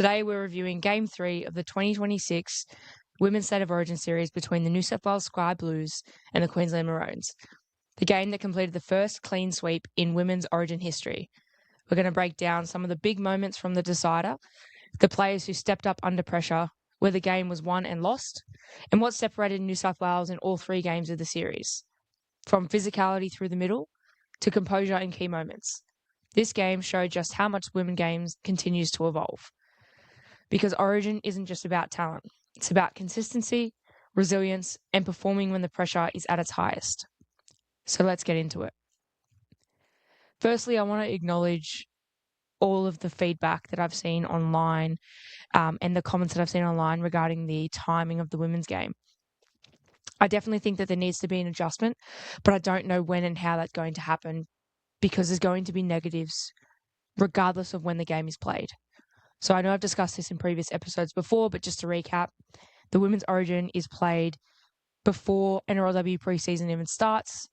Today we're reviewing Game 3 of the 2026 Women's State of Origin series between the New South Wales Sky Blues and the Queensland Maroons, the game that completed the first clean sweep in Women's Origin history. We're going to break down some of the big moments from the decider, the players who stepped up under pressure, where the game was won and lost, and what separated New South Wales in all three games of the series, from physicality through the middle to composure in key moments. This game showed just how much women's games continues to evolve. Because Origin isn't just about talent. It's about consistency, resilience, and performing when the pressure is at its highest. So let's get into it. Firstly, I want to acknowledge all of the feedback that I've seen online and the comments that I've seen online regarding the timing of the women's game. I definitely think that there needs to be an adjustment, but I don't know when and how that's going to happen because there's going to be negatives regardless of when the game is played. So I know I've discussed this in previous episodes before, but just to recap, the Women's Origin is played before NRLW preseason even starts,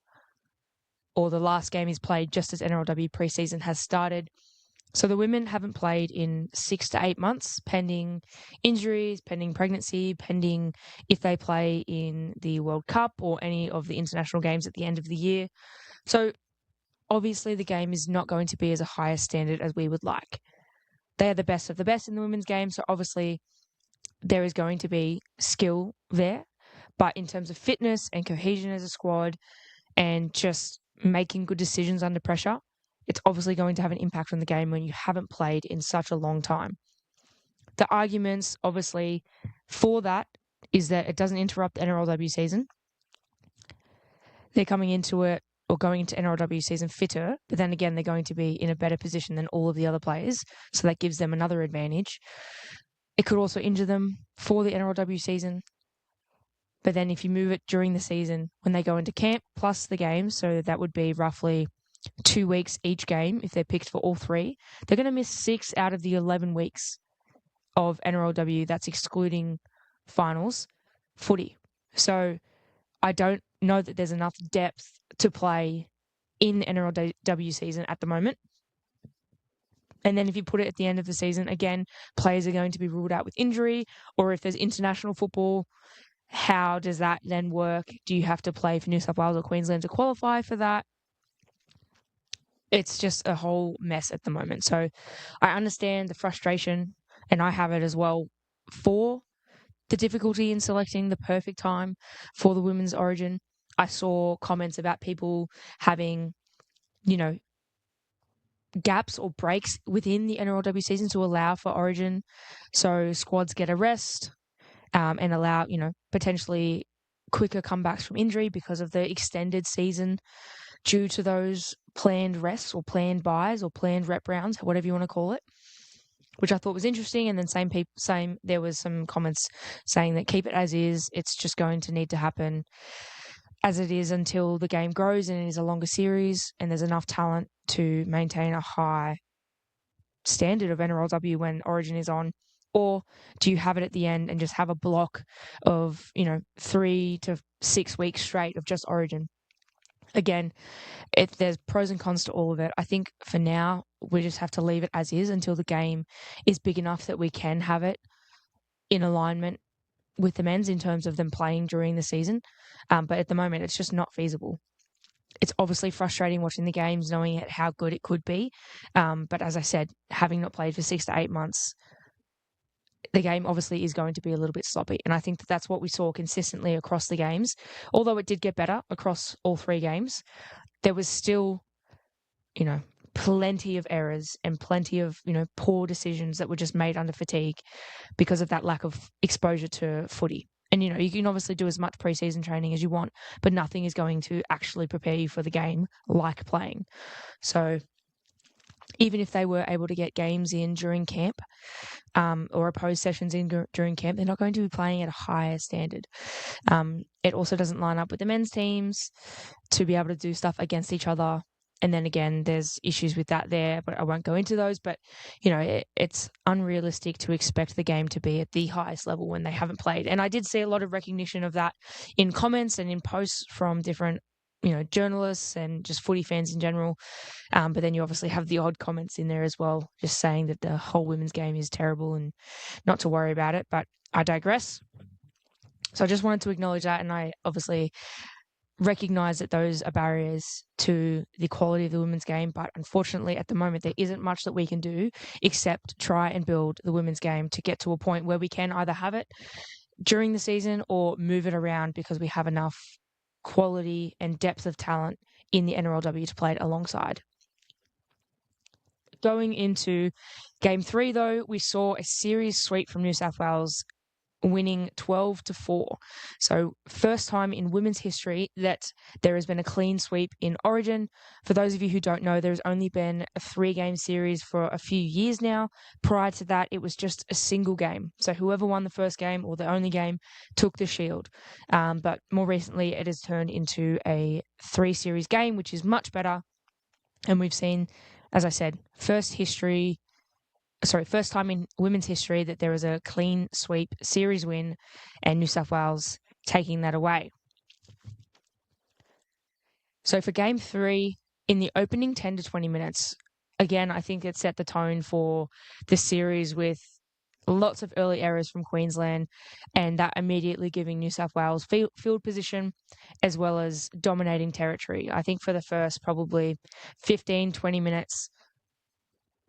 or the last game is played just as NRLW preseason has started. So the women haven't played in 6 to 8 months, pending injuries, pending pregnancy, pending if they play in the World Cup or any of the international games at the end of the year. So obviously the game is not going to be as a higher standard as we would like. They are the best of the best in the women's game, so obviously there is going to be skill there. But in terms of fitness and cohesion as a squad and just making good decisions under pressure, it's obviously going to have an impact on the game when you haven't played in such a long time. The arguments, obviously, for that is that it doesn't interrupt the NRLW season. They're coming into it or going into NRLW season fitter, but then again, they're going to be in a better position than all of the other players, so that gives them another advantage. It could also injure them for the NRLW season, but then if you move it during the season, when they go into camp, plus the games, so that would be roughly 2 weeks each game if they're picked for all three, they're going to miss 6 out of the 11 weeks of NRLW, that's excluding finals, footy. So I don't know that there's enough depth to play in the NRLW season at the moment. And then if you put it at the end of the season, again, players are going to be ruled out with injury, or if there's international football, how does that then work? Do you have to play for New South Wales or Queensland to qualify for that? It's just a whole mess at the moment. So I understand the frustration, and I have it as well, for the difficulty in selecting the perfect time for the Women's Origin. I saw comments about people having, gaps or breaks within the NRLW season to allow for Origin, so squads get a rest and allow, potentially quicker comebacks from injury because of the extended season due to those planned rests or planned buys or planned rep rounds, whatever you want to call it, which I thought was interesting. And then there was some comments saying that keep it as is. It's just going to need to happen as it is until the game grows and it is a longer series and there's enough talent to maintain a high standard of NRLW when Origin is on. Or do you have it at the end and just have a block of, 3 to 6 weeks straight of just Origin? Again, there's pros and cons to all of it. I think for now, we just have to leave it as is until the game is big enough that we can have it in alignment with the men's in terms of them playing during the season. But at the moment, it's just not feasible. It's obviously frustrating watching the games, knowing how good it could be. But as I said, having not played for 6 to 8 months, the game obviously is going to be a little bit sloppy. And I think that that's what we saw consistently across the games. Although it did get better across all 3 games, there was still, plenty of errors and plenty of, poor decisions that were just made under fatigue because of that lack of exposure to footy. And, you can obviously do as much preseason training as you want, but nothing is going to actually prepare you for the game like playing. So even if they were able to get games in during camp or opposed sessions in during camp, they're not going to be playing at a higher standard. It also doesn't line up with the men's teams to be able to do stuff against each other. And then again, there's issues with that there, but I won't go into those. But, it's unrealistic to expect the game to be at the highest level when they haven't played. And I did see a lot of recognition of that in comments and in posts from different journalists and just footy fans in general. But then you obviously have the odd comments in there as well, just saying that the whole women's game is terrible and not to worry about it. But I digress. So I just wanted to acknowledge that, and I obviously recognize that those are barriers to the quality of the women's game. But unfortunately, at the moment, there isn't much that we can do except try and build the women's game to get to a point where we can either have it during the season or move it around because we have enough quality and depth of talent in the NRLW to play it alongside. Going into game 3, though, we saw a series sweep from New South Wales, winning 12-4. So first time in women's history that there has been a clean sweep in Origin. For those of you who don't know, there's only been a 3-game series for a few years now. Prior to that, it was just a single game. So whoever won the first game or the only game took the shield. But more recently, it has turned into a 3-series game, which is much better. And we've seen, as I said, first time in women's history that there was a clean sweep series win and New South Wales taking that away. So for game 3, in the opening 10 to 20 minutes, again, I think it set the tone for the series with lots of early errors from Queensland and that immediately giving New South Wales field position as well as dominating territory. I think for the first probably 15, 20 minutes,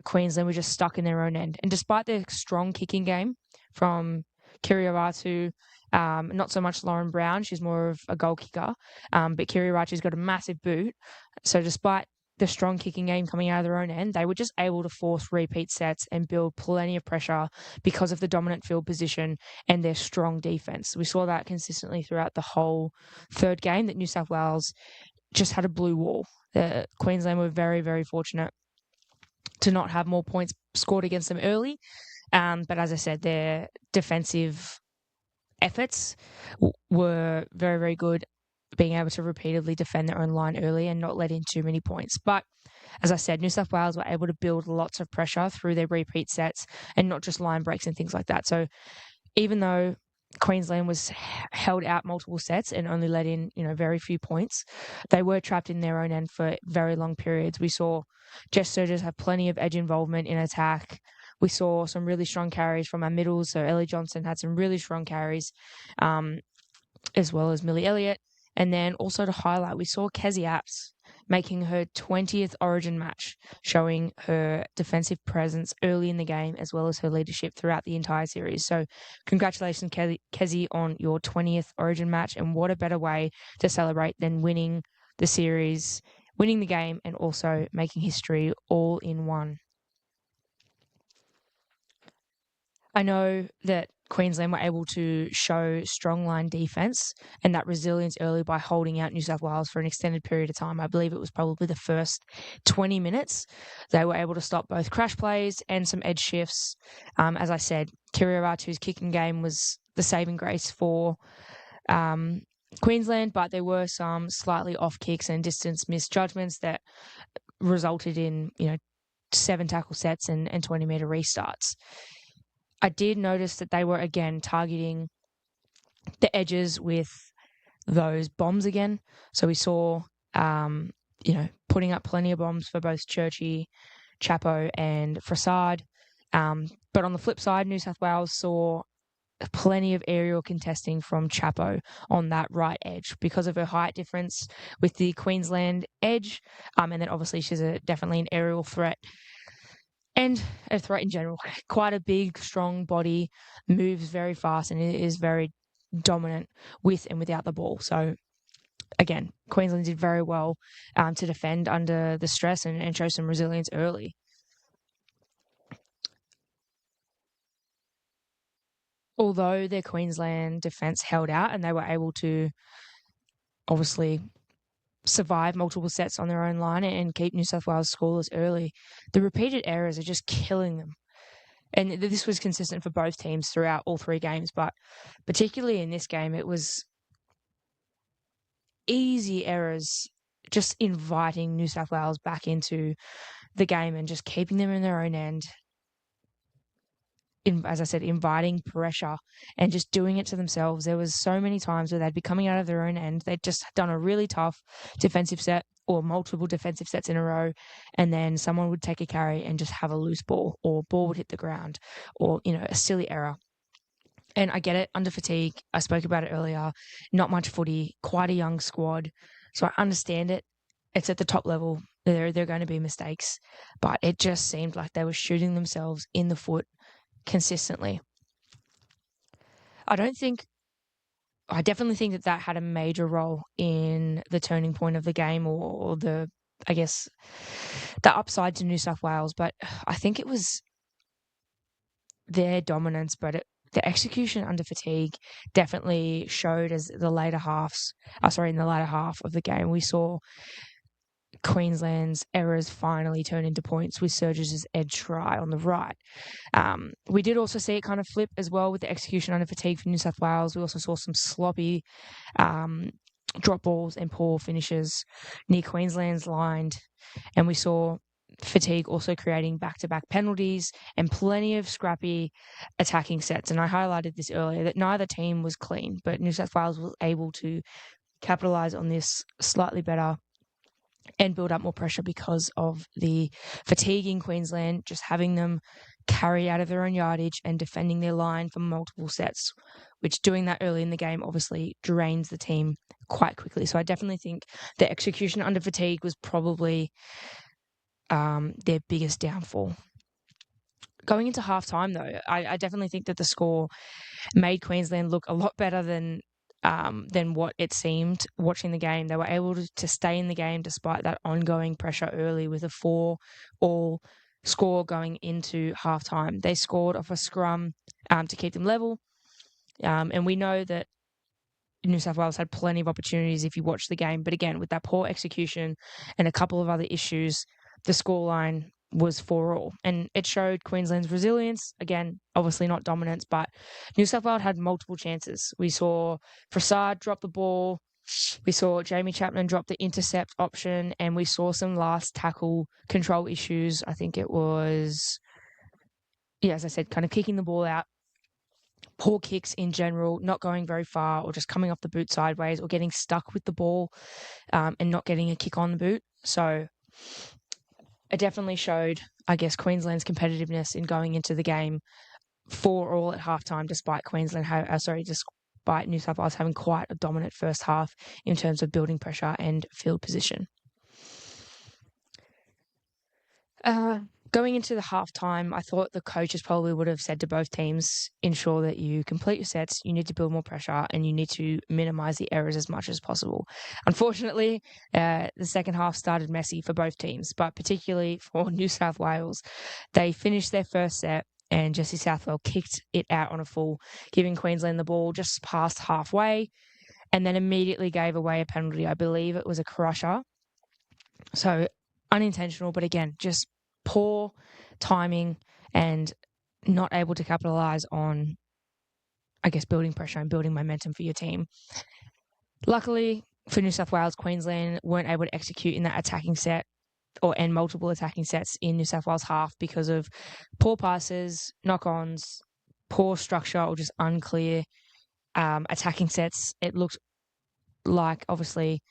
Queensland were just stuck in their own end. And despite their strong kicking game from Kiriaratu, not so much Lauren Brown, she's more of a goal kicker, but Kiriaratu's got a massive boot. So despite the strong kicking game coming out of their own end, they were just able to force repeat sets and build plenty of pressure because of the dominant field position and their strong defence. We saw that consistently throughout the whole third game, that New South Wales just had a blue wall. Queensland were very, very fortunate to not have more points scored against them early. But as I said, their defensive efforts were very, very good, being able to repeatedly defend their own line early and not let in too many points. But as I said, New South Wales were able to build lots of pressure through their repeat sets and not just line breaks and things like that. So even though Queensland was held out multiple sets and only let in, very few points, they were trapped in their own end for very long periods. We saw Jess Sturgis have plenty of edge involvement in attack. We saw some really strong carries from our middles. So Ellie Johnson had some really strong carries, as well as Millie Elliott. And then also to highlight, we saw Kezzy Apps making her 20th Origin match, showing her defensive presence early in the game as well as her leadership throughout the entire series. So congratulations, Kezzy, on your 20th Origin match. And what a better way to celebrate than winning the series, winning the game, and also making history all in one. I know that Queensland were able to show strong line defence and that resilience early by holding out New South Wales for an extended period of time. I believe it was probably the first 20 minutes. They were able to stop both crash plays and some edge shifts. As I said, Kiriaratu's kicking game was the saving grace for Queensland, but there were some slightly off kicks and distance misjudgments that resulted in, 7 tackle sets and 20-metre restarts. I did notice that they were, again, targeting the edges with those bombs again. So we saw, putting up plenty of bombs for both Churchy, Chapo and Frassard. But on the flip side, New South Wales saw plenty of aerial contesting from Chapo on that right edge because of her height difference with the Queensland edge. And then obviously she's definitely an aerial threat. And a threat in general. Quite a big, strong body, moves very fast, and is very dominant with and without the ball. So, again, Queensland did very well to defend under the stress and show some resilience early. Although their Queensland defence held out and they were able to obviously survive multiple sets on their own line and keep New South Wales scoreless early, the repeated errors are just killing them. And this was consistent for both teams throughout all 3 games, but particularly in this game, it was easy errors just inviting New South Wales back into the game and just keeping them in their own end. as I said, inviting pressure and just doing it to themselves. There was so many times where they'd be coming out of their own end. They'd just done a really tough defensive set or multiple defensive sets in a row, and then someone would take a carry and just have a loose ball, or ball would hit the ground, or, a silly error. And I get it, under fatigue. I spoke about it earlier. Not much footy, quite a young squad. So I understand it. It's at the top level. There are going to be mistakes. But it just seemed like they were shooting themselves in the foot consistently. I definitely think that had a major role in the turning point of the game, or the, I guess, the upside to New South Wales. But I think it was their dominance, but the execution under fatigue definitely showed as in the latter half of the game. We saw Queensland's errors finally turn into points with Surge's edge try on the right. We did also see it kind of flip as well with the execution under fatigue for New South Wales. We also saw some sloppy drop balls and poor finishes near Queensland's line, and we saw fatigue also creating back-to-back penalties and plenty of scrappy attacking sets. And I highlighted this earlier, that neither team was clean, but New South Wales was able to capitalise on this slightly better and build up more pressure because of the fatigue in Queensland, just having them carry out of their own yardage and defending their line for multiple sets, which doing that early in the game obviously drains the team quite quickly. So I definitely think the execution under fatigue was probably their biggest downfall. Going into halftime, though, I definitely think that the score made Queensland look a lot better than what it seemed watching the game. They were able to stay in the game despite that ongoing pressure early, with a 4-all score going into halftime. They scored off a scrum to keep them level, and we know that New South Wales had plenty of opportunities if you watch the game. But again, with that poor execution and a couple of other issues, the scoreline was 4-all. And it showed Queensland's resilience. Again, obviously not dominance, but New South Wales had multiple chances. We saw Prasad drop the ball. We saw Jamie Chapman drop the intercept option, and we saw some last tackle control issues. I think it was, as I said, kind of kicking the ball out. Poor kicks in general, not going very far, or just coming off the boot sideways, or getting stuck with the ball and not getting a kick on the boot. So it definitely showed, I guess, Queensland's competitiveness in going into the game 4-all at halftime, despite despite New South Wales having quite a dominant first half in terms of building pressure and field position. Going into the halftime, I thought the coaches probably would have said to both teams, ensure that you complete your sets, you need to build more pressure, and you need to minimise the errors as much as possible. Unfortunately, the second half started messy for both teams, but particularly for New South Wales. They finished their first set, and Jesse Southwell kicked it out on a full, giving Queensland the ball just past halfway, and then immediately gave away a penalty. I believe it was a crusher. So unintentional, but again, just poor timing and not able to capitalise on, I guess, building pressure and building momentum for your team. Luckily for New South Wales, Queensland weren't able to execute in that attacking set and multiple attacking sets in New South Wales half because of poor passes, knock-ons, poor structure, or just unclear attacking sets. It looked like, obviously,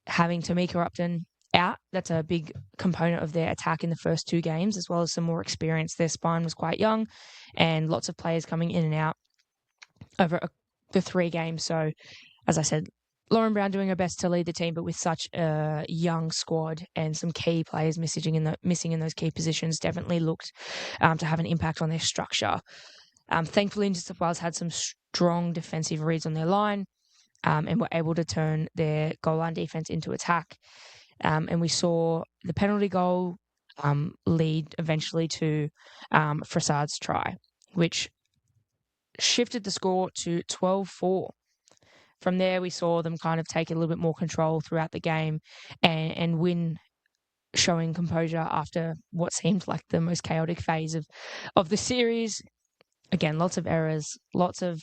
having Tamika Upton out, that's a big component of their attack in the first two games, as well as some more experience. Their spine was quite young and lots of players coming in and out over the 3 games. So, as I said, Lauren Brown doing her best to lead the team, but with such a young squad and some key players missing in those key positions, definitely looked to have an impact on their structure. Thankfully, New South Wales had some strong defensive reads on their line and were able to turn their goal line defense into attack. And we saw the penalty goal lead eventually to Prasad's try, which shifted the score to 12-4. From there, we saw them kind of take a little bit more control throughout the game and win, showing composure after what seemed like the most chaotic phase of the series. Again, lots of errors, lots of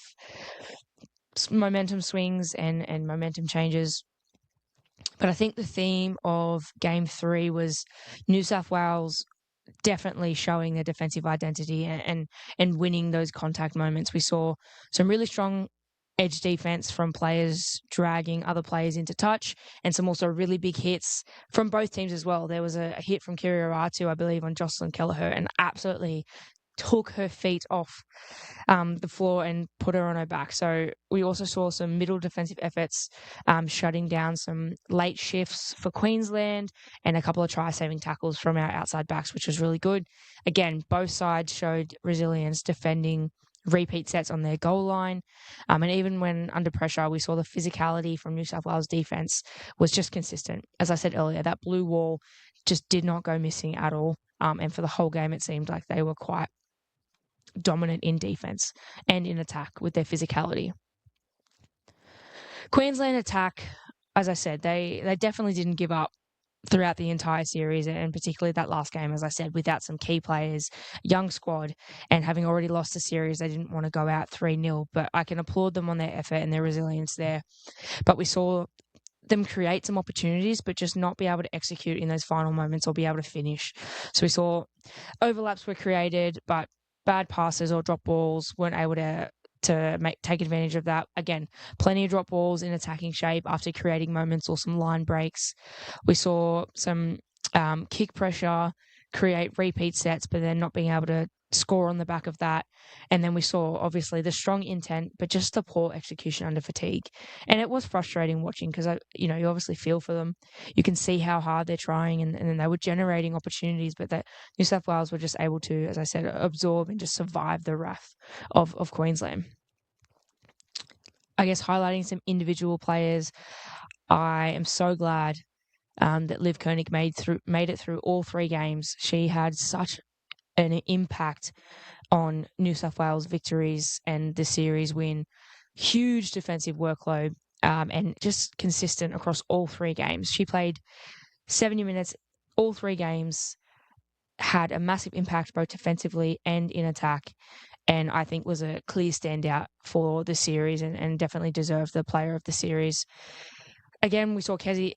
momentum swings and momentum changes. But I think the theme of Game 3 was New South Wales definitely showing their defensive identity and winning those contact moments. We saw some really strong edge defense from players dragging other players into touch, and some also really big hits from both teams as well. There was a hit from Kiri Aratu, I believe, on Jocelyn Kelleher, and absolutely took her feet off the floor and put her on her back. So we also saw some middle defensive efforts, shutting down some late shifts for Queensland and a couple of try-saving tackles from our outside backs, which was really good. Again, both sides showed resilience defending repeat sets on their goal line. And even when under pressure, we saw the physicality from New South Wales defence was just consistent. As I said earlier, that blue wall just did not go missing at all. And for the whole game, it seemed like they were quite dominant in defence and in attack with their physicality. Queensland attack, as I said, they definitely didn't give up throughout the entire series, and particularly that last game, as I said, without some key players, young squad, and having already lost the series, they didn't want to go out 3-0, but I can applaud them on their effort and their resilience there. But we saw them create some opportunities, but just not be able to execute in those final moments or be able to finish. So we saw overlaps were created, but bad passes or drop balls weren't able to take advantage of that. Again, plenty of drop balls in attacking shape after creating moments or some line breaks. We saw some kick pressure create repeat sets, but then not being able to score on the back of that. And then we saw, obviously, the strong intent, but just the poor execution under fatigue. And it was frustrating watching because, you obviously feel for them. You can see how hard they're trying, and then they were generating opportunities, but that New South Wales were just able to, as I said, absorb and just survive the wrath of Queensland. I guess highlighting some individual players, I am so glad that Liv Koenig made it through all 3 games. She had such an impact on New South Wales victories and the series win. Huge defensive workload, and just consistent across all 3 games. She played 70 minutes, all 3 games, had a massive impact both defensively and in attack, and I think was a clear standout for the series and definitely deserved the player of the series. Again, we saw Kezzy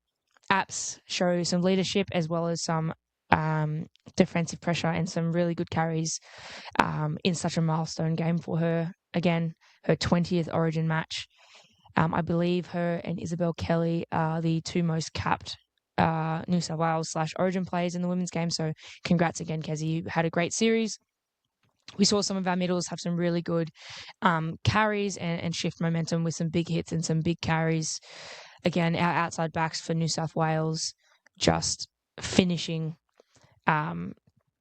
Apps show some leadership as well as some defensive pressure and some really good carries in such a milestone game for her. Again, her 20th Origin match. I believe her and Isabel Kelly are the 2 most capped New South Wales / Origin players in the women's game. So congrats again, Kezzy. You had a great series. We saw some of our middles have some really good carries and shift momentum with some big hits and some big carries. Again, our outside backs for New South Wales just finishing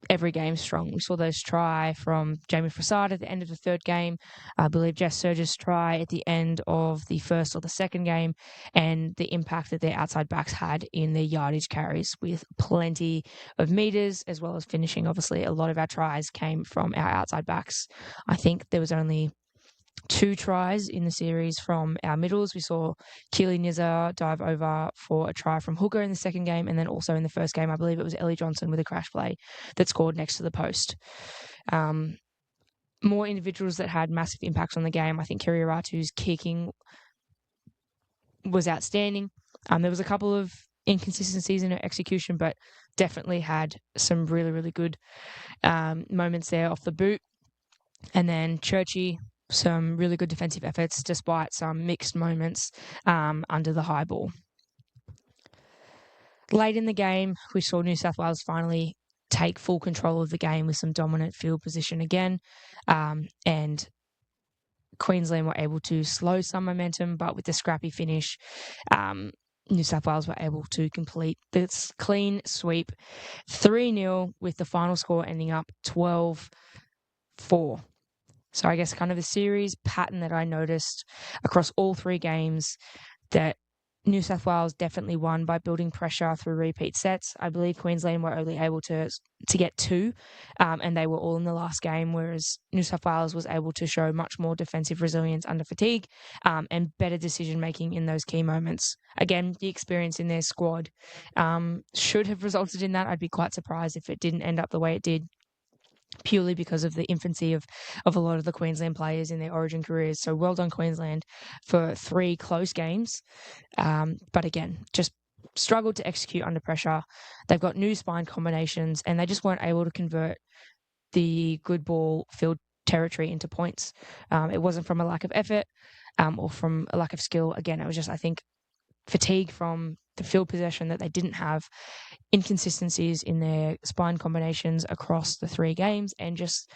every game strong. We saw those try from Jamie Frassard at the end of the 3rd game. I believe Jess Surge's try at the end of the 1st or the 2nd game, and the impact that their outside backs had in their yardage carries with plenty of meters as well as finishing. Obviously, a lot of our tries came from our outside backs. I think there was only 2 tries in the series from our middles. We saw Keely Nizar dive over for a try from hooker in the 2nd game, and then also in the 1st game, I believe it was Ellie Johnson with a crash play that scored next to the post. More individuals that had massive impacts on the game. I think Kiri Aratu's kicking was outstanding. There was a couple of inconsistencies in her execution, but definitely had some really, really good moments there off the boot. And then Churchy, some really good defensive efforts despite some mixed moments under the high ball. Late in the game, we saw New South Wales finally take full control of the game with some dominant field position again, and Queensland were able to slow some momentum, but with the scrappy finish, New South Wales were able to complete this clean sweep 3-0 with the final score ending up 12-4. So I guess kind of a series pattern that I noticed across all 3 games, that New South Wales definitely won by building pressure through repeat sets. I believe Queensland were only able to get 2, and they were all in the last game, whereas New South Wales was able to show much more defensive resilience under fatigue, and better decision-making in those key moments. Again, the experience in their squad should have resulted in that. I'd be quite surprised if it didn't end up the way it did, purely because of the infancy of a lot of the Queensland players in their Origin careers. So well done, Queensland, for 3 close games. But again, just struggled to execute under pressure. They've got new spine combinations, and they just weren't able to convert the good ball field territory into points. It wasn't from a lack of effort or from a lack of skill. Again, it was just, I think, fatigue from the field possession that they didn't have, inconsistencies in their spine combinations across the 3 games, and just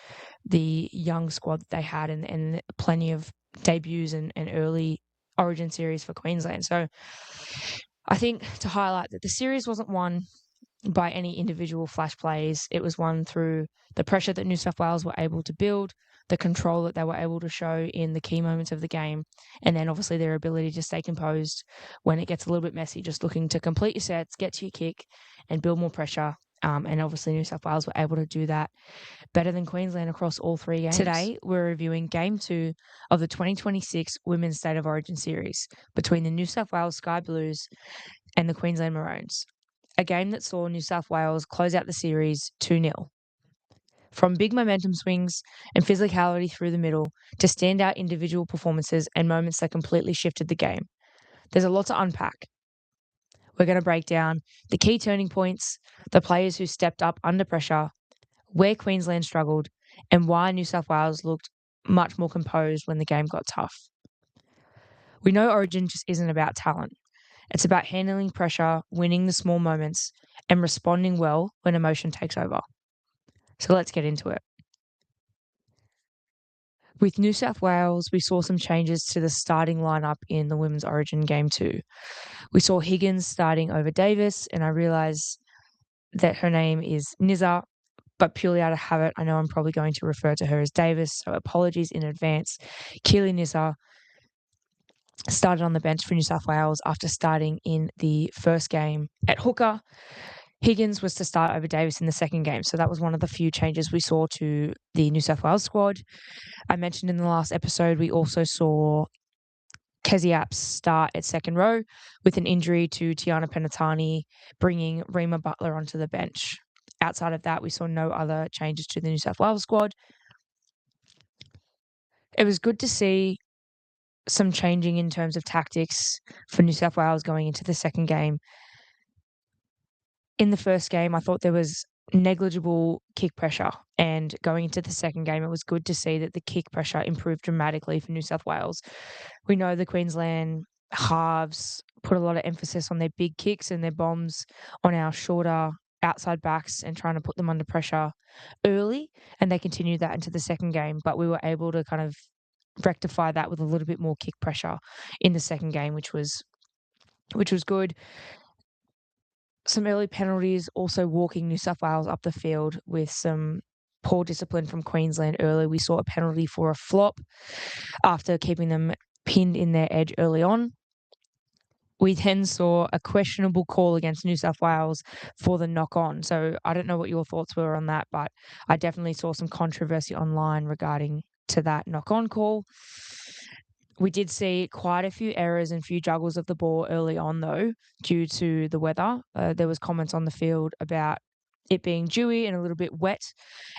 the young squad that they had, and plenty of debuts and early Origin series for Queensland. So I think to highlight that the series wasn't won by any individual flash plays. It was won through the pressure that New South Wales were able to build, the control that they were able to show in the key moments of the game, and then obviously their ability to stay composed when it gets a little bit messy, just looking to complete your sets, get to your kick, and build more pressure. And obviously New South Wales were able to do that better than Queensland across all 3 games. Today, we're reviewing Game 2 of the 2026 Women's State of Origin series between the New South Wales Sky Blues and the Queensland Maroons, a game that saw New South Wales close out the series 2-0. From big momentum swings and physicality through the middle to standout individual performances and moments that completely shifted the game, there's a lot to unpack. We're going to break down the key turning points, the players who stepped up under pressure, where Queensland struggled, and why New South Wales looked much more composed when the game got tough. We know Origin just isn't about talent. It's about handling pressure, winning the small moments, and responding well when emotion takes over. So let's get into it. With New South Wales, we saw some changes to the starting lineup in the Women's Origin Game 2. We saw Higgins starting over Davis, and I realise that her name is Nizza, but purely out of habit, I know I'm probably going to refer to her as Davis, so apologies in advance. Keely Nizza started on the bench for New South Wales after starting in the first game at hooker. Higgins was to start over Davis in the second game, so that was one of the few changes we saw to the New South Wales squad. I mentioned in the last episode we also saw Kezi Apps start at second row with an injury to Tiana Penatani, bringing Rima Butler onto the bench. Outside of that, we saw no other changes to the New South Wales squad. It was good to see some changing in terms of tactics for New South Wales going into the second game. In the first game, I thought there was negligible kick pressure, and going into the second game, it was good to see that the kick pressure improved dramatically for New South Wales. We know the Queensland halves put a lot of emphasis on their big kicks and their bombs on our shorter outside backs and trying to put them under pressure early, and they continued that into the second game, but we were able to kind of rectify that with a little bit more kick pressure in the second game, which was good. Some early penalties also walking New South Wales up the field with some poor discipline from Queensland early. We saw a penalty for a flop after keeping them pinned in their edge early on. We then saw a questionable call against New South Wales for the knock-on. So I don't know what your thoughts were on that, but I definitely saw some controversy online regarding to that knock-on call. We did see quite a few errors and few juggles of the ball early on, though, due to the weather. There was comments on the field about it being dewy and a little bit wet,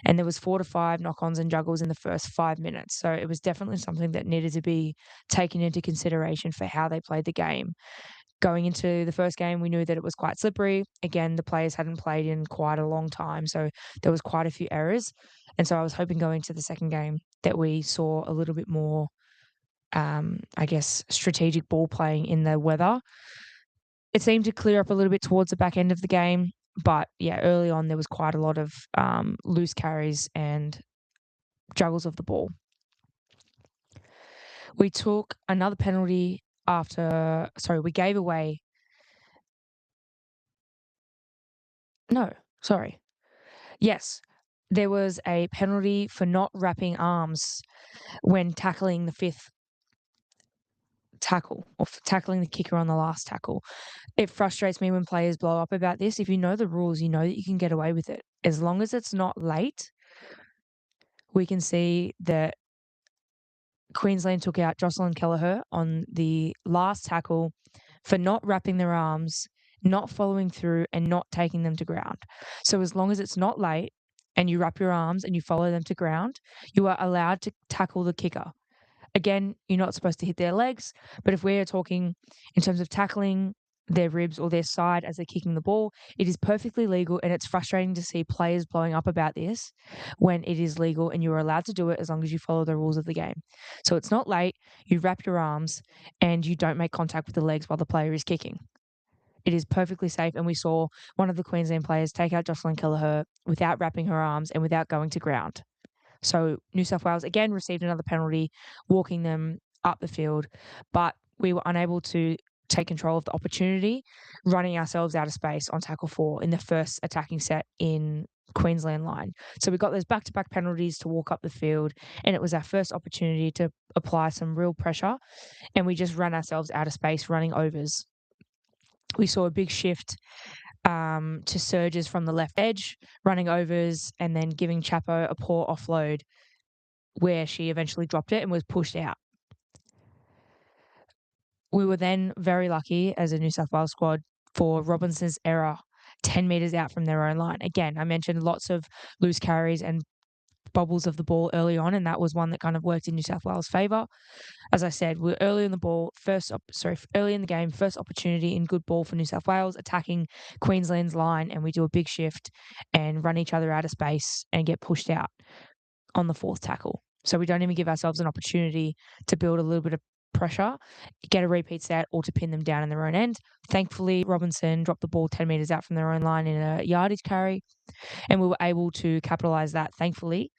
and there was 4 to 5 knock-ons and juggles in the first 5 minutes. So it was definitely something that needed to be taken into consideration for how they played the game. Going into the first game, we knew that it was quite slippery. Again, the players hadn't played in quite a long time, so there was quite a few errors. And so I was hoping going to the second game that we saw a little bit more strategic ball playing in the weather. It seemed to clear up a little bit towards the back end of the game, but yeah, early on there was quite a lot of loose carries and juggles of the ball. We took another penalty we gave away. Yes, there was a penalty for not wrapping arms when tackling the fifth tackle or tackling the kicker on the last tackle. It frustrates me when players blow up about this. If you know the rules, you know that you can get away with it. As long as it's not late, we can see that Queensland took out Jocelyn Kelleher on the last tackle for not wrapping their arms, not following through, and not taking them to ground. So as long as it's not late and you wrap your arms and you follow them to ground, you are allowed to tackle the kicker. Again, you're not supposed to hit their legs, but if we're talking in terms of tackling their ribs or their side as they're kicking the ball. It is perfectly legal, and it's frustrating to see players blowing up about this when it is legal and you're allowed to do it as long as you follow the rules of the game. So it's not late, you wrap your arms, and you don't make contact with the legs while the player is kicking. It is perfectly safe, and we saw one of the Queensland players take out Jocelyn Kelleher without wrapping her arms and without going to ground. So New South Wales again received another penalty, walking them up the field, but we were unable to take control of the opportunity, running ourselves out of space on tackle 4 in the first attacking set in Queensland line. So we got those back-to-back penalties to walk up the field, and it was our first opportunity to apply some real pressure, and we just ran ourselves out of space running overs. We saw a big shift to surges from the left edge, running overs, and then giving Chapo a poor offload where she eventually dropped it and was pushed out. We were then very lucky as a New South Wales squad for Robinson's error 10 metres out from their own line. Again, I mentioned lots of loose carries and bobbles of the ball early on, and that was one that kind of worked in New South Wales' favour. As I said, we're early in the ball, early in the game, first opportunity in good ball for New South Wales, attacking Queensland's line, and we do a big shift and run each other out of space and get pushed out on the 4th tackle. So we don't even give ourselves an opportunity to build a little bit of pressure, get a repeat set, or to pin them down in their own end. Thankfully, Robinson dropped the ball 10 metres out from their own line in a yardage carry, and we were able to capitalise that, thankfully,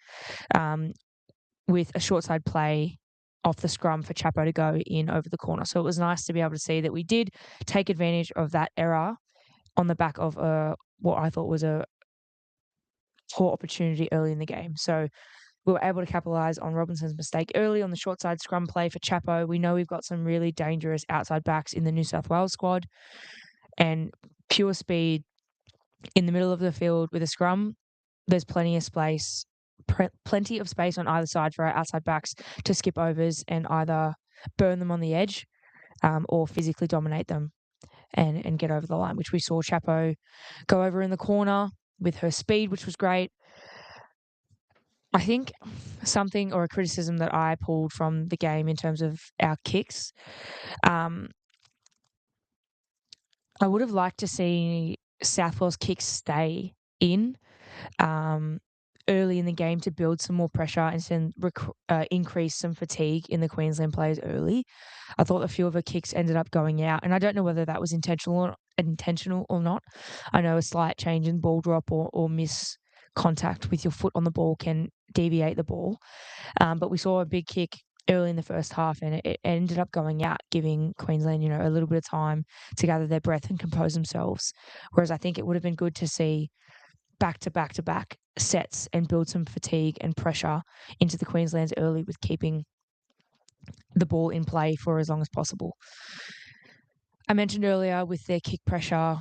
with a short side play off the scrum for Chapo to go in over the corner. So it was nice to be able to see that we did take advantage of that error on the back of what I thought was a poor opportunity early in the game. So we were able to capitalise on Robinson's mistake early on the short side scrum play for Chapo. We know we've got some really dangerous outside backs in the New South Wales squad, and pure speed in the middle of the field with a scrum. There's plenty of space on either side for our outside backs to skip overs and either burn them on the edge or physically dominate them and get over the line, which we saw Chapo go over in the corner with her speed, which was great. I think something or a criticism that I pulled from the game in terms of our kicks, I would have liked to see South Wales kicks stay in early in the game to build some more pressure and increase some fatigue in the Queensland players early. I thought a few of her kicks ended up going out, and I don't know whether that was intentional or not. I know a slight change in ball drop or miss contact with your foot on the ball can deviate the ball. But we saw a big kick early in the first half, and it ended up going out, giving Queensland, a little bit of time to gather their breath and compose themselves. Whereas I think it would have been good to see back-to-back-to-back sets and build some fatigue and pressure into the Queenslands early with keeping the ball in play for as long as possible. I mentioned earlier with their kick pressure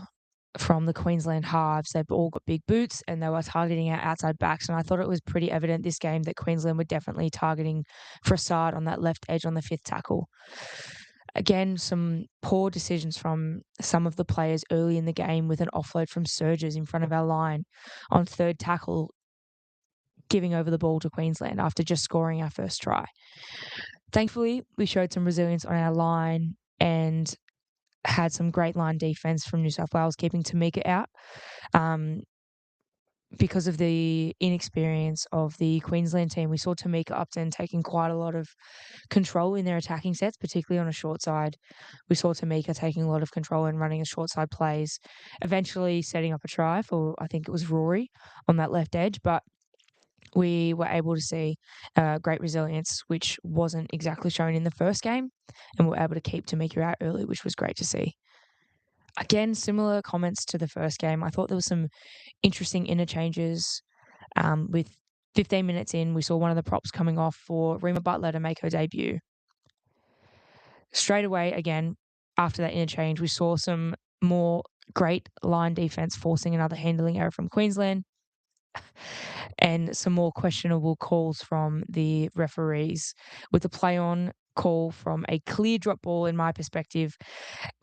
from the Queensland halves, they've all got big boots and they were targeting our outside backs. And I thought it was pretty evident this game that Queensland were definitely targeting Frassard on that left edge on the 5th tackle. Again, some poor decisions from some of the players early in the game with an offload from Surges in front of our line on 3rd tackle, giving over the ball to Queensland after just scoring our first try. Thankfully, we showed some resilience on our line and had some great line defense from New South Wales, keeping Tamika out. Because of the inexperience of the Queensland team, we saw Tamika Upton taking quite a lot of control in their attacking sets, particularly on a short side. We saw Tamika taking a lot of control and running a short side plays, eventually setting up a try for, I think it was Rory on that left edge, but we were able to see great resilience, which wasn't exactly shown in the first game, and we were able to keep Tamika out early, which was great to see. Again, similar comments to the first game. I thought there was some interesting interchanges. With 15 minutes in, we saw one of the props coming off for Rima Butler to make her debut. Straight away, again, after that interchange, we saw some more great line defense forcing another handling error from Queensland and some more questionable calls from the referees, with the play on call from a clear drop ball in my perspective,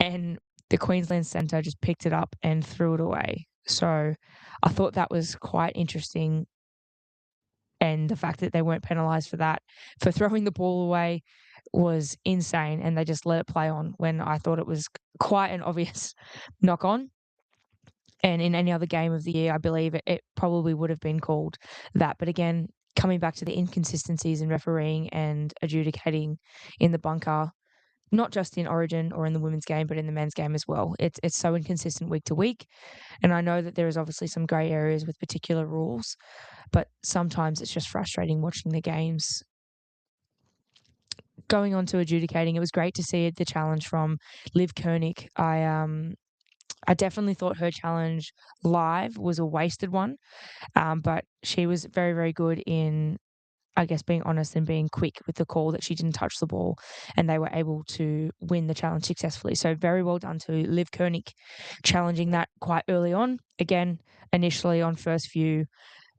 and the Queensland centre just picked it up and threw it away. So I thought that was quite interesting, and the fact that they weren't penalised for that, for throwing the ball away, was insane, and they just let it play on when I thought it was quite an obvious knock on. And in any other game of the year, I believe it probably would have been called that. But again, coming back to the inconsistencies in refereeing and adjudicating in the bunker, not just in Origin or in the women's game, but in the men's game as well. It's so inconsistent week to week. And I know that there is obviously some grey areas with particular rules, but sometimes it's just frustrating watching the games. Going on to adjudicating, it was great to see the challenge from Liv Koenig. I definitely thought her challenge live was a wasted one, but she was very, very good in, I guess, being honest and being quick with the call that she didn't touch the ball, and they were able to win the challenge successfully. So very well done to Liv Koenig, challenging that quite early on. Again, initially on first view,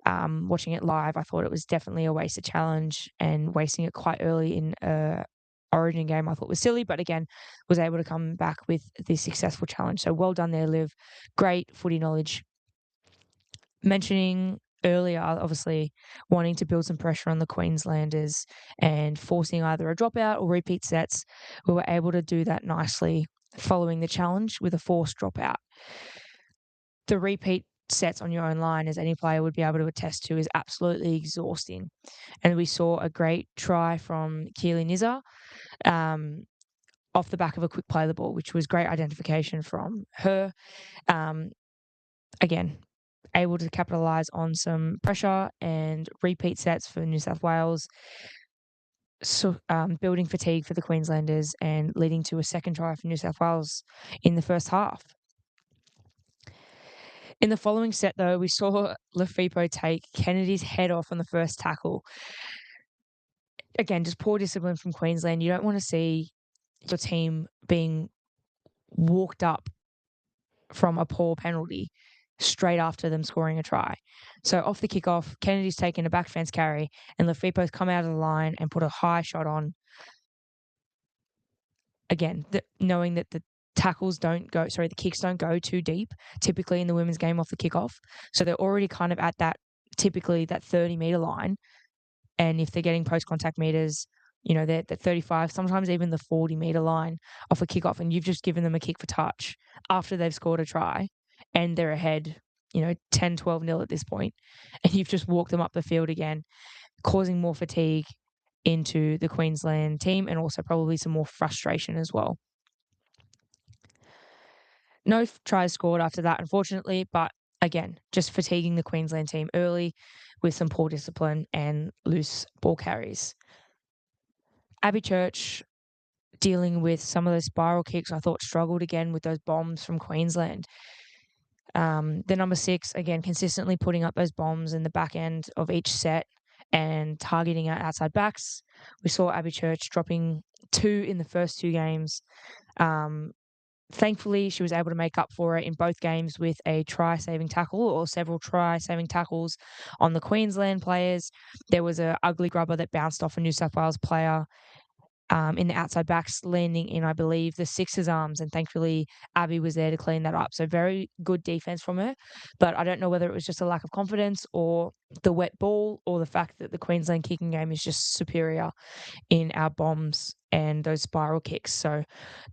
watching it live, I thought it was definitely a wasted challenge, and wasting it quite early in a Origin game I thought was silly, but again, was able to come back with the successful challenge. So well done there, Liv. Great footy knowledge. Mentioning earlier, obviously, wanting to build some pressure on the Queenslanders and forcing either a dropout or repeat sets, we were able to do that nicely following the challenge with a forced dropout. The repeat sets on your own line, as any player would be able to attest to, is absolutely exhausting. And we saw a great try from Keely Nizar, off the back of a quick play the ball, which was great identification from her. Again, able to capitalise on some pressure and repeat sets for New South Wales, so building fatigue for the Queenslanders and leading to a second try for New South Wales in the first half. In the following set, though, we saw Lafipo take Kennedy's head off on the first tackle. Again, just poor discipline from Queensland. You don't want to see your team being walked up from a poor penalty straight after them scoring a try. So off the kickoff, Kennedy's taken a back fence carry, and Lafipo's come out of the line and put a high shot on. Again, knowing that the kicks don't go too deep, typically in the women's game off the kickoff. So they're already kind of at typically that 30-metre line. And if they're getting post-contact meters, they're at 35, sometimes even the 40-metre line off a kickoff, and you've just given them a kick for touch after they've scored a try and they're ahead, 10, 12-0 at this point, and you've just walked them up the field again, causing more fatigue into the Queensland team and also probably some more frustration as well. No tries scored after that, unfortunately, but again, just fatiguing the Queensland team early with some poor discipline and loose ball carries. Abby Church, dealing with some of those spiral kicks, I thought struggled again with those bombs from Queensland. The number 6, again, consistently putting up those bombs in the back end of each set and targeting our outside backs. We saw Abby Church dropping 2 in the first 2 games. Thankfully, she was able to make up for it in both games with a try-saving tackle or several try-saving tackles on the Queensland players. There was an ugly grubber that bounced off a New South Wales player in the outside backs, landing in, I believe, the Sixers' arms, and thankfully Abby was there to clean that up. So very good defense from her, but I don't know whether it was just a lack of confidence or the wet ball or the fact that the Queensland kicking game is just superior in our bombs and those spiral kicks. So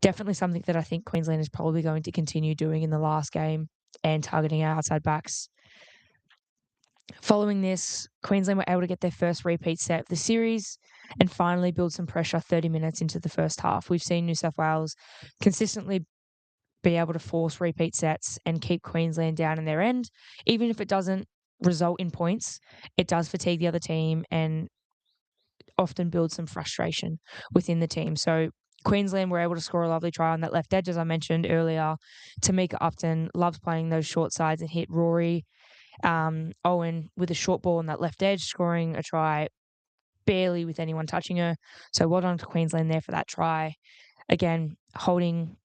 definitely something that I think Queensland is probably going to continue doing in the last game and targeting our outside backs. Following this, Queensland were able to get their first repeat set of the series and finally build some pressure 30 minutes into the first half. We've seen New South Wales consistently be able to force repeat sets and keep Queensland down in their end. Even if it doesn't result in points, it does fatigue the other team and often build some frustration within the team. So Queensland were able to score a lovely try on that left edge, as I mentioned earlier. Tamika Upton loves playing those short sides and hit Rory Owen with a short ball on that left edge, scoring a try barely with anyone touching her. So well done to Queensland there for that try. Again, holding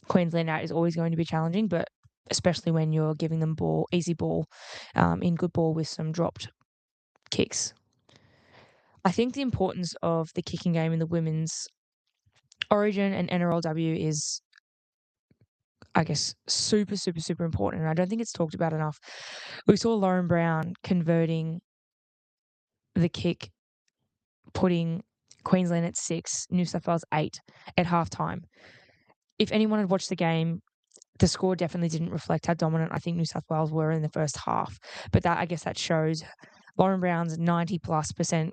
Queensland out is always going to be challenging, but especially when you're giving them easy ball, in good ball with some dropped kicks. I think the importance of the kicking game in the women's Origin and NRLW is, I guess, super, super, super important. And I don't think it's talked about enough. We saw Lauren Brown converting the kick, putting Queensland at 6, New South Wales 8 at halftime. If anyone had watched the game, the score definitely didn't reflect how dominant I think New South Wales were in the first half. But I guess that shows Lauren Brown's 90+%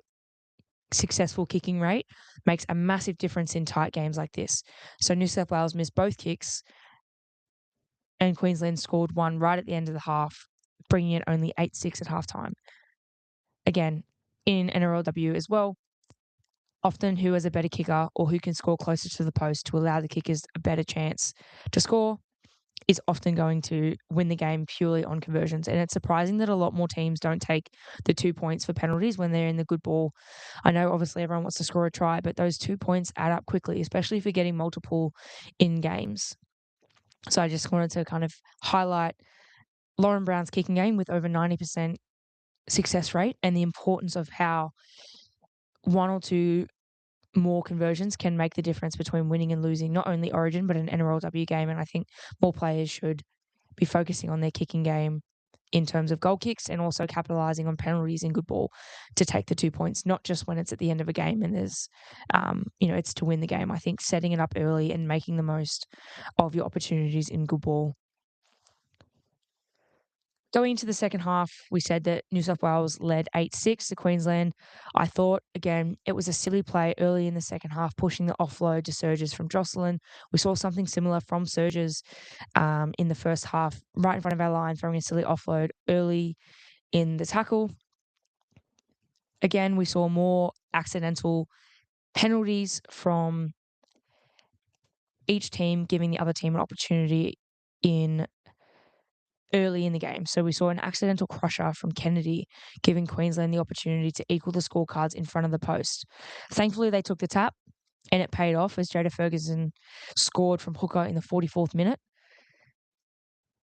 successful kicking rate makes a massive difference in tight games like this. So New South Wales missed both kicks and Queensland scored one right at the end of the half, bringing it only 8-6 at halftime. Again, in NRLW as well, often who has a better kicker or who can score closer to the post to allow the kickers a better chance to score is often going to win the game purely on conversions. And it's surprising that a lot more teams don't take the 2 points for penalties when they're in the good ball. I know obviously everyone wants to score a try, but those 2 points add up quickly, especially if you're getting multiple in games. So I just wanted to kind of highlight Lauren Brown's kicking game with over 90% success rate and the importance of how 1 or 2 more conversions can make the difference between winning and losing, not only Origin, but an NRLW game. And I think more players should be focusing on their kicking game in terms of goal kicks and also capitalising on penalties in good ball to take the 2 points, not just when it's at the end of a game and there's, it's to win the game. I think setting it up early and making the most of your opportunities in good ball. Going into the second half, we said that New South Wales led 8-6 to Queensland. I thought, again, it was a silly play early in the second half, pushing the offload to Surges from Jocelyn. We saw something similar from Surges in the first half, right in front of our line, throwing a silly offload early in the tackle. Again, we saw more accidental penalties from each team, giving the other team an opportunity early in the game. So we saw an accidental crusher from Kennedy, giving Queensland the opportunity to equal the scorecards in front of the post. Thankfully, they took the tap and it paid off as Jada Ferguson scored from hooker in the 44th minute.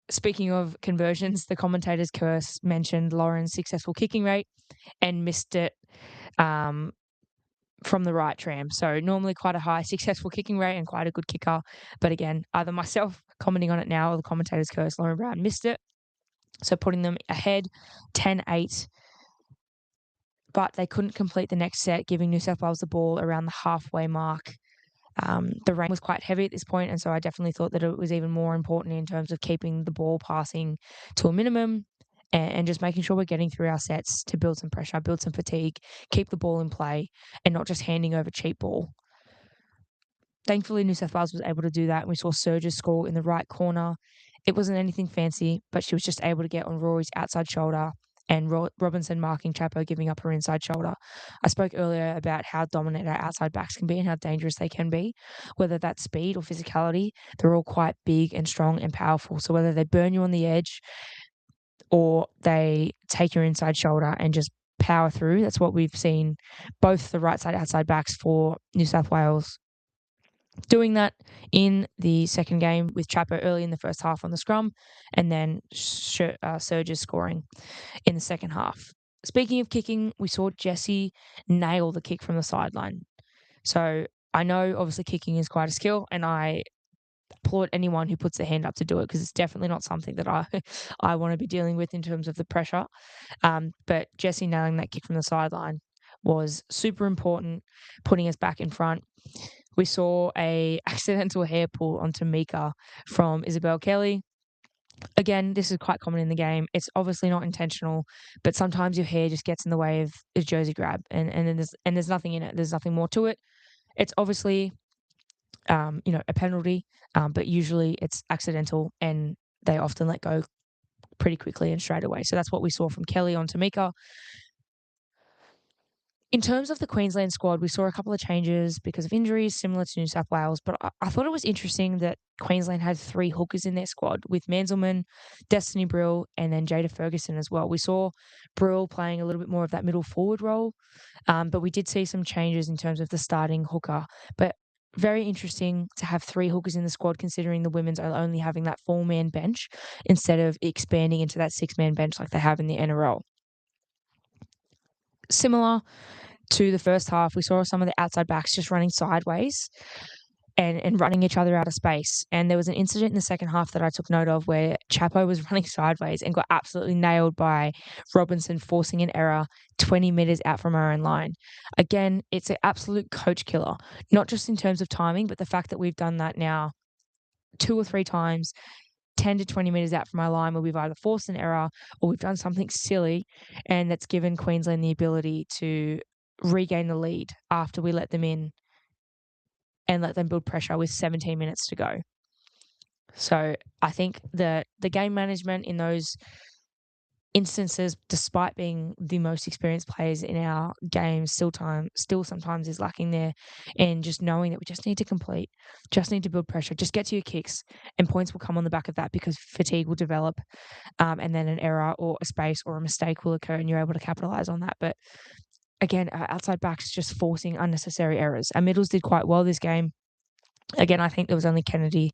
Speaking of conversions, the commentator's curse mentioned Lauren's successful kicking rate and missed it from the right tram. So normally quite a high successful kicking rate and quite a good kicker. But again, either myself commenting on it now or the commentator's curse, Lauren Brown missed it. So putting them ahead 10-8. But they couldn't complete the next set, giving New South Wales the ball around the halfway mark. The rain was quite heavy at this point, and so I definitely thought that it was even more important in terms of keeping the ball passing to a minimum and just making sure we're getting through our sets to build some pressure, build some fatigue, keep the ball in play, and not just handing over cheap ball. Thankfully, New South Wales was able to do that. We saw Surges score in the right corner. It wasn't anything fancy, but she was just able to get on Rory's outside shoulder and Robinson marking Chapo, giving up her inside shoulder. I spoke earlier about how dominant our outside backs can be and how dangerous they can be. Whether that's speed or physicality, they're all quite big and strong and powerful. So whether they burn you on the edge or they take your inside shoulder and just power through, that's what we've seen both the right side outside backs for New South Wales doing that in the second game with Chapo early in the first half on the scrum and then Surges scoring in the second half. Speaking of kicking, we saw Jessie nail the kick from the sideline. So I know obviously kicking is quite a skill and I applaud anyone who puts their hand up to do it because it's definitely not something that I want to be dealing with in terms of the pressure. But Jessie nailing that kick from the sideline was super important, putting us back in front. We saw a accidental hair pull onto Mika from Isabel Kelly. Again, this is quite common in the game. It's obviously not intentional, but sometimes your hair just gets in the way of a jersey grab, and there's nothing in it. There's nothing more to it. It's obviously, a penalty, but usually it's accidental, and they often let go pretty quickly and straight away. So that's what we saw from Kelly onto Mika. In terms of the Queensland squad, we saw a couple of changes because of injuries, similar to New South Wales. But I thought it was interesting that Queensland had 3 hookers in their squad with Manzelmann, Destiny Brill, and then Jada Ferguson as well. We saw Brill playing a little bit more of that middle forward role, but we did see some changes in terms of the starting hooker. But very interesting to have 3 hookers in the squad, considering the women's are only having that 4-man bench instead of expanding into that 6-man bench like they have in the NRL. Similar to the first half, we saw some of the outside backs just running sideways. and running each other out of space. And there was an incident in the second half that I took note of where Chapo was running sideways and got absolutely nailed by Robinson, forcing an error 20 metres out from our own line. Again, it's an absolute coach killer, not just in terms of timing, but the fact that we've done that now 2 or 3 times, 10 to 20 metres out from our line, where we've either forced an error or we've done something silly, and that's given Queensland the ability to regain the lead after we let them in and let them build pressure with 17 minutes to go. So I think the game management in those instances, despite being the most experienced players in our games, still sometimes is lacking there. And just knowing that we just need to complete, just need to build pressure, just get to your kicks, and points will come on the back of that because fatigue will develop, and then an error or a space or a mistake will occur, and you're able to capitalize on that. But again, our outside backs just forcing unnecessary errors. Our middles did quite well this game. Again, I think there was only Kennedy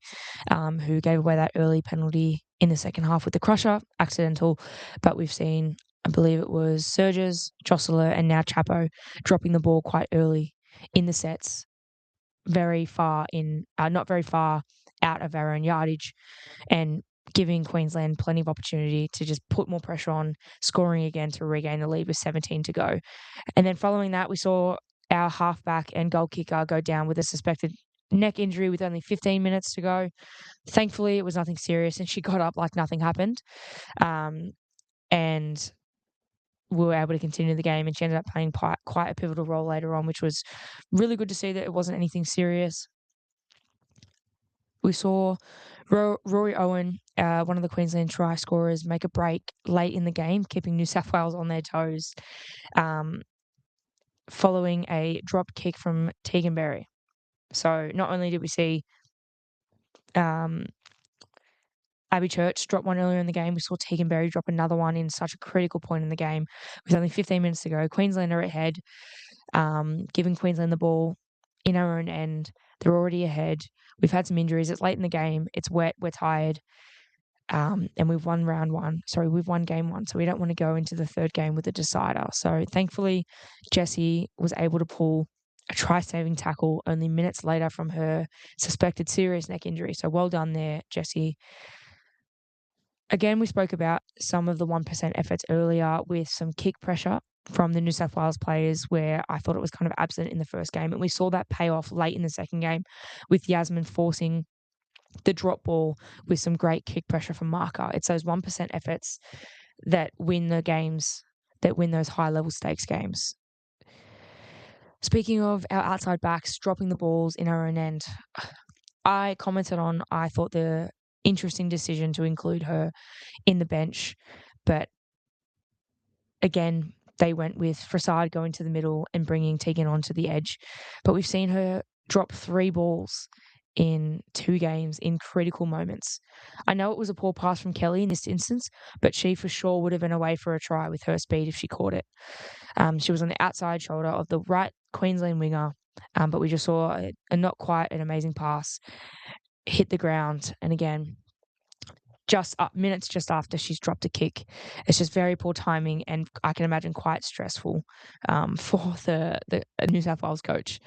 who gave away that early penalty in the second half with the crusher, accidental. But we've seen, I believe it was Surges, Jostler, and now Chapo dropping the ball quite early in the sets, very far in, not very far out of our own yardage, and giving Queensland plenty of opportunity to just put more pressure on, scoring again to regain the lead with 17 to go. And then following that, we saw our halfback and goal kicker go down with a suspected neck injury with only 15 minutes to go. Thankfully, it was nothing serious, and she got up like nothing happened. And we were able to continue the game, and she ended up playing quite a pivotal role later on, which was really good to see that it wasn't anything serious. We saw Rory Owen, one of the Queensland try scorers, make a break late in the game, keeping New South Wales on their toes, following a drop kick from Tegan Berry. So not only did we see Abby Church drop one earlier in the game, we saw Tegan Berry drop another one in such a critical point in the game with only 15 minutes to go. Queensland are ahead, giving Queensland the ball in our own end. They're already ahead. We've had some injuries. It's late in the game. It's wet. We're tired. And we've won we've won game 1, so we don't want to go into the third game with a decider. So thankfully, Jessie was able to pull a try-saving tackle only minutes later from her suspected serious neck injury. So well done there, Jessie. Again, we spoke about some of the 1% efforts earlier with some kick pressure from the New South Wales players, where I thought it was kind of absent in the first game. And we saw that pay off late in the second game with Yasmin forcing the drop ball with some great kick pressure from Marker. It's those 1% efforts that win the games, that win those high-level stakes games. Speaking of our outside backs dropping the balls in our own end, I commented on, I thought the interesting decision to include her in the bench, but again, they went with Frassard going to the middle and bringing Tegan onto the edge. But we've seen her drop 3 balls in 2 games in critical moments. I know it was a poor pass from Kelly in this instance, but she for sure would have been away for a try with her speed if she caught it. She was on the outside shoulder of the right Queensland winger, but we just saw a not quite an amazing pass hit the ground. And again, just minutes just after she's dropped a kick. It's just very poor timing, and I can imagine quite stressful for the New South Wales coach.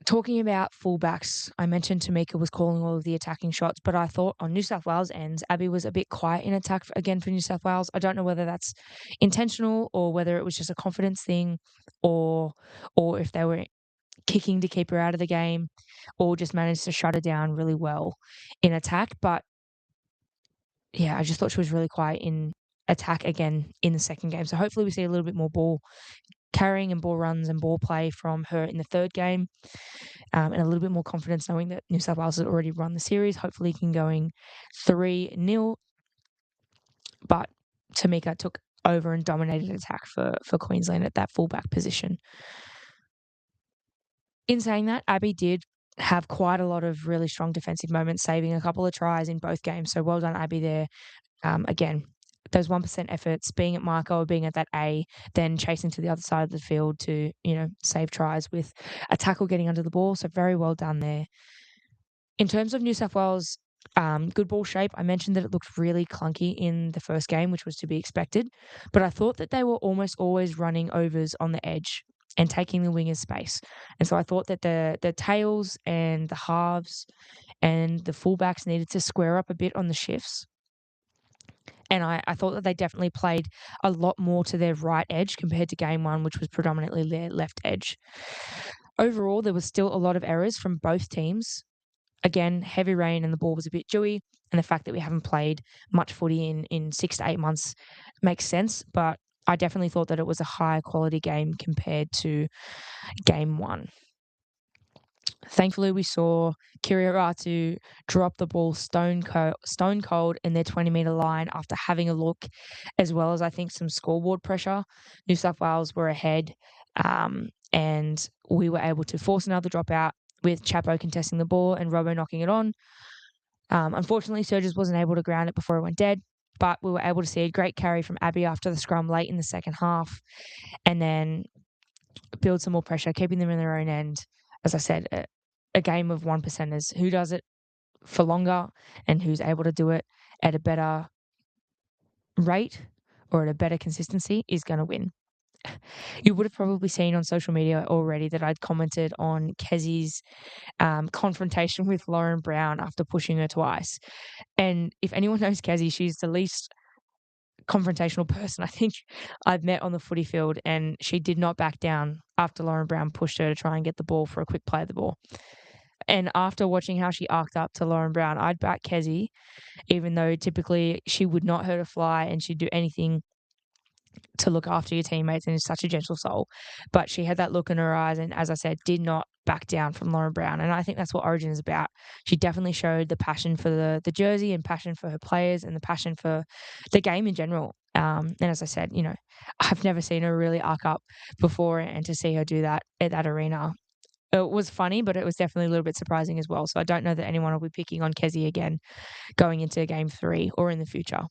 Talking about fullbacks, I mentioned Tamika was calling all of the attacking shots, but I thought on New South Wales ends, Abby was a bit quiet in attack again for New South Wales. I don't know whether that's intentional or whether it was just a confidence thing, or if they were kicking to keep her out of the game, or just managed to shut her down really well in attack. But yeah, I just thought she was really quiet in attack again in the second game. So hopefully we see a little bit more ball carrying and ball runs and ball play from her in the third game, and a little bit more confidence knowing that New South Wales has already run the series. Hopefully can going 3-0. But Tamika took over and dominated attack for Queensland at that fullback position. In saying that, Abby did have quite a lot of really strong defensive moments, saving a couple of tries in both games. So well done, Abby, there. Again, those 1% efforts, being at Marco or being at that A, then chasing to the other side of the field to, save tries with a tackle getting under the ball. So very well done there. In terms of New South Wales, good ball shape, I mentioned that it looked really clunky in the first game, which was to be expected. But I thought that they were almost always running overs on the edge. and taking the wingers' space. And so I thought that the tails and the halves and the fullbacks needed to square up a bit on the shifts. And I thought that they definitely played a lot more to their right edge compared to game one, which was predominantly their left edge. Overall, there was still a lot of errors from both teams. Again, heavy rain and the ball was a bit dewy, and the fact that we haven't played much footy in 6 to 8 months makes sense. But I definitely thought that it was a higher quality game compared to game one. Thankfully, we saw Kiriaratu drop the ball stone cold in their 20-metre line after having a look, as well as I think some scoreboard pressure. New South Wales were ahead, and we were able to force another dropout with Chapo contesting the ball and Robbo knocking it on. Unfortunately, Surges wasn't able to ground it before it went dead, but we were able to see a great carry from Abby after the scrum late in the second half, and then build some more pressure, keeping them in their own end. As I said, a game of one percenters. Who does it for longer and who's able to do it at a better rate or at a better consistency is going to win. You would have probably seen on social media already that I'd commented on Kezi's confrontation with Lauren Brown after pushing her twice. And if anyone knows Kezi, she's the least confrontational person I think I've met on the footy field, and she did not back down after Lauren Brown pushed her to try and get the ball for a quick play of the ball. And after watching how she arced up to Lauren Brown, I'd back Kezi, even though typically she would not hurt a fly and she'd do anything to look after your teammates and is such a gentle soul. But she had that look in her eyes and, as I said, did not back down from Lauren Brown. And I think that's what Origin is about. She definitely showed the passion for the jersey and passion for her players and the passion for the game in general. And as I said, I've never seen her really arc up before, and to see her do that at that arena, it was funny, but it was definitely a little bit surprising as well. So I don't know that anyone will be picking on Kezi again going into game 3 or in the future.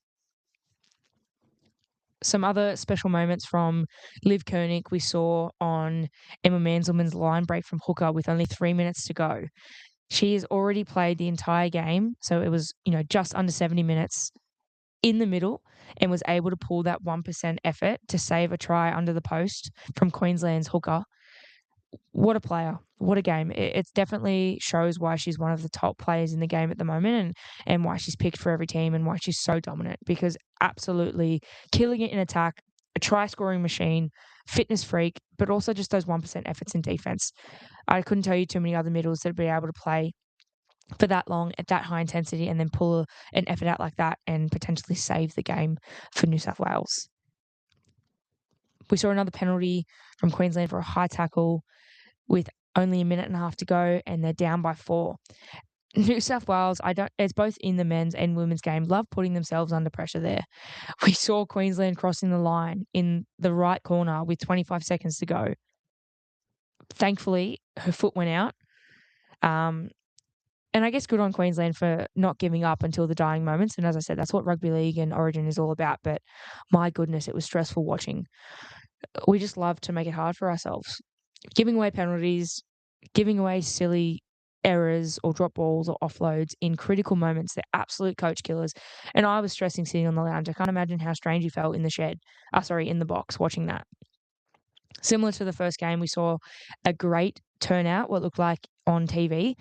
Some other special moments from Liv Koenig we saw on Emma Manzelmann's line break from hooker with only 3 minutes to go. She has already played the entire game, so it was, just under 70 minutes in the middle, and was able to pull that 1% effort to save a try under the post from Queensland's hooker. What a player. What a game. It definitely shows why she's one of the top players in the game at the moment, and why she's picked for every team and why she's so dominant, because absolutely killing it in attack, a try-scoring machine, fitness freak, but also just those 1% efforts in defense. I couldn't tell you too many other middles that would be able to play for that long at that high intensity and then pull an effort out like that and potentially save the game for New South Wales. We saw another penalty from Queensland for a high tackle with only a minute and a half to go, and they're down by 4. New South Wales, it's both in the men's and women's game, love putting themselves under pressure there. We saw Queensland crossing the line in the right corner with 25 seconds to go. Thankfully, her foot went out. And I guess good on Queensland for not giving up until the dying moments. And as I said, that's what rugby league and Origin is all about. But my goodness, it was stressful watching. We just love to make it hard for ourselves. Giving away penalties, giving away silly errors or drop balls or offloads in critical moments, they're absolute coach killers. And I was stressing sitting on the lounge. I can't imagine how strange you felt in the box watching that. Similar to the first game, we saw a great turnout, what looked like on TV,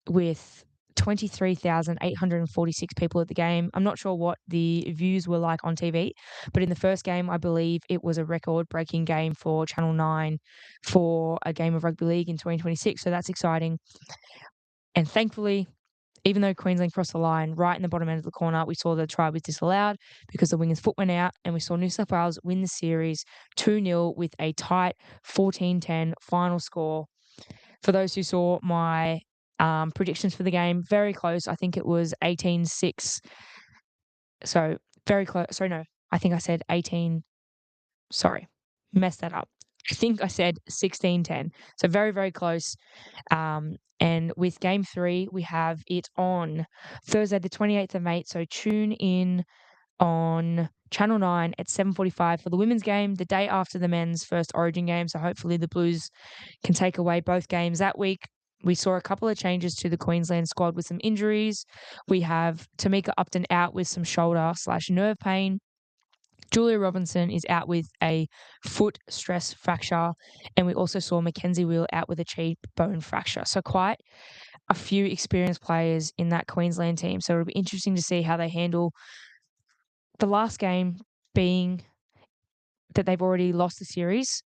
with 23,846 people at the game. I'm not sure what the views were like on TV, but in the first game, I believe it was a record-breaking game for Channel 9 for a game of rugby league in 2026, so that's exciting. And thankfully, even though Queensland crossed the line right in the bottom end of the corner, we saw the try was disallowed because the winger's foot went out, and we saw New South Wales win the series 2-0 with a tight 14-10 final score. For those who saw my predictions for the game, very close. I think it was 18-6. So very close. Sorry, no. I think I said 18. Sorry, messed that up. I think I said 16-10. So very, very close. And with game 3, we have it on Thursday, the 28th of May. So tune in on Channel 9 at 7:45 for the women's game, the day after the men's first Origin game. So hopefully the Blues can take away both games that week. We saw a couple of changes to the Queensland squad with some injuries. We have Tamika Upton out with some shoulder/nerve pain. Julia Robinson is out with a foot stress fracture, and we also saw Mackenzie Wheel out with a cheekbone fracture. So quite a few experienced players in that Queensland team. So it'll be interesting to see how they handle the last game, being that they've already lost the series